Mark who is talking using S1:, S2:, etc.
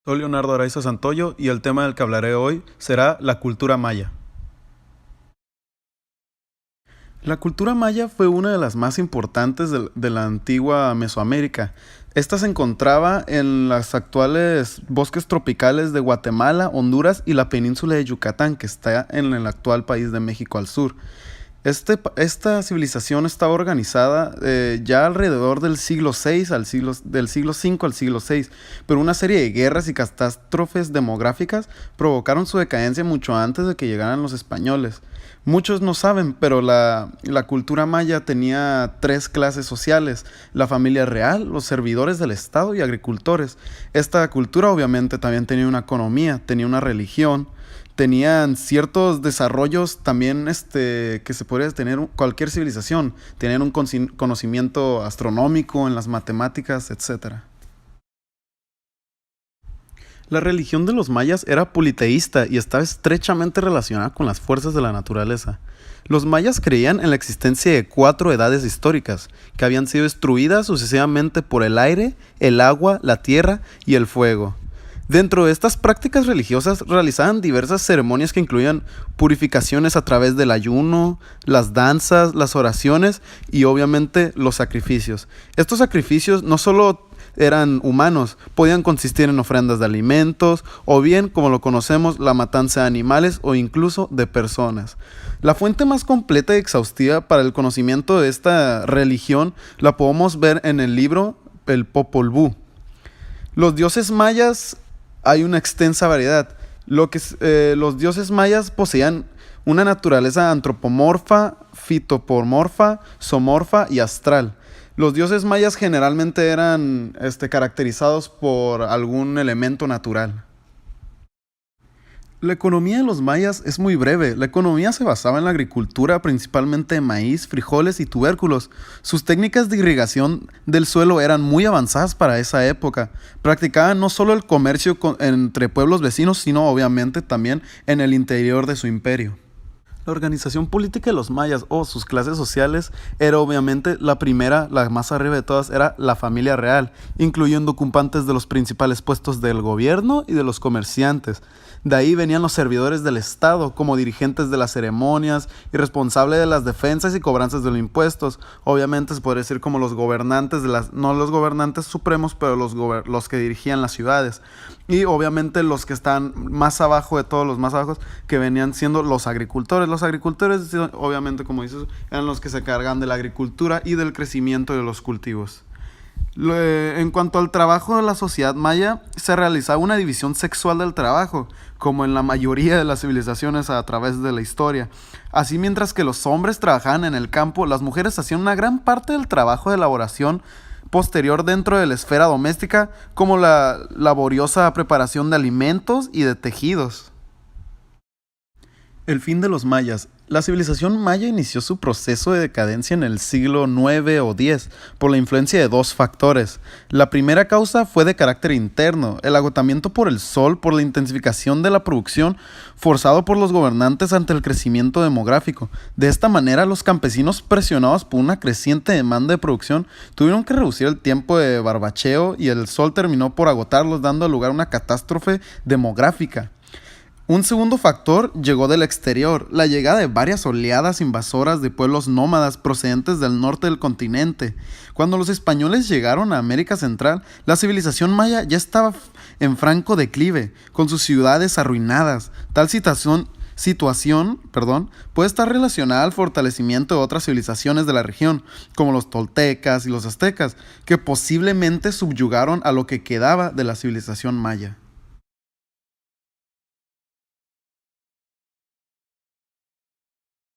S1: Soy Leonardo Araiza Santoyo y el tema del que hablaré hoy será la cultura maya. La cultura maya fue una de las más importantes de la antigua Mesoamérica. Esta se encontraba en los actuales bosques tropicales de Guatemala, Honduras y la península de Yucatán, que está en el actual país de México al sur. Esta civilización estaba organizada ya alrededor del siglo VI del siglo V al siglo VI, pero una serie de guerras y catástrofes demográficas provocaron su decadencia mucho antes de que llegaran los españoles. Muchos no saben, pero la cultura maya tenía tres clases sociales: la familia real, los servidores del Estado y agricultores. Esta cultura obviamente también tenía una economía, tenía una religión, tenían ciertos desarrollos también que se podría tener cualquier civilización. Tenían un conocimiento astronómico en las matemáticas, etcétera. La religión de los mayas era politeísta y estaba estrechamente relacionada con las fuerzas de la naturaleza. Los mayas creían en la existencia de 4 edades históricas, que habían sido destruidas sucesivamente por el aire, el agua, la tierra y el fuego. Dentro de estas prácticas religiosas realizaban diversas ceremonias que incluían purificaciones a través del ayuno, las danzas, las oraciones y obviamente los sacrificios. Estos sacrificios no solo eran humanos, podían consistir en ofrendas de alimentos o bien, como lo conocemos, la matanza de animales o incluso de personas. La fuente más completa y exhaustiva para el conocimiento de esta religión la podemos ver en el libro El Popol Vuh. Los dioses mayas, hay una extensa variedad. Los dioses mayas poseían una naturaleza antropomorfa, fitopomorfa, zoomorfa y astral. Los dioses mayas generalmente eran caracterizados por algún elemento natural. La economía de los mayas es muy breve. La economía se basaba en la agricultura, principalmente de maíz, frijoles y tubérculos. Sus técnicas de irrigación del suelo eran muy avanzadas para esa época. Practicaban no solo el comercio entre pueblos vecinos, sino obviamente también en el interior de su imperio. La organización política de los mayas o sus clases sociales era obviamente la primera, la más arriba de todas, era la familia real, incluyendo ocupantes de los principales puestos del gobierno y de los comerciantes. De ahí venían los servidores del Estado, como dirigentes de las ceremonias y responsables de las defensas y cobranzas de los impuestos. Obviamente se podría decir como los gobernantes, no los gobernantes supremos, pero los que dirigían las ciudades. Y obviamente los que están más abajo de todos los más bajos, que venían siendo los agricultores. Los agricultores, obviamente, como dices, eran los que se cargan de la agricultura y del crecimiento de los cultivos. En cuanto al trabajo de la sociedad maya, se realizaba una división sexual del trabajo, como en la mayoría de las civilizaciones a través de la historia. Así, mientras que los hombres trabajaban en el campo, las mujeres hacían una gran parte del trabajo de elaboración posterior dentro de la esfera doméstica, como la laboriosa preparación de alimentos y de tejidos. El fin de los mayas. La civilización maya inició su proceso de decadencia en el siglo IX o X por la influencia de dos factores. La primera causa fue de carácter interno: el agotamiento por el sol, por la intensificación de la producción forzado por los gobernantes ante el crecimiento demográfico. De esta manera, los campesinos, presionados por una creciente demanda de producción, tuvieron que reducir el tiempo de barbacheo y el sol terminó por agotarlos, dando lugar a una catástrofe demográfica. Un segundo factor llegó del exterior: la llegada de varias oleadas invasoras de pueblos nómadas procedentes del norte del continente. Cuando los españoles llegaron a América Central, la civilización maya ya estaba en franco declive, con sus ciudades arruinadas. Tal situación puede estar relacionada al fortalecimiento de otras civilizaciones de la región, como los toltecas y los aztecas, que posiblemente subyugaron a lo que quedaba de la civilización maya.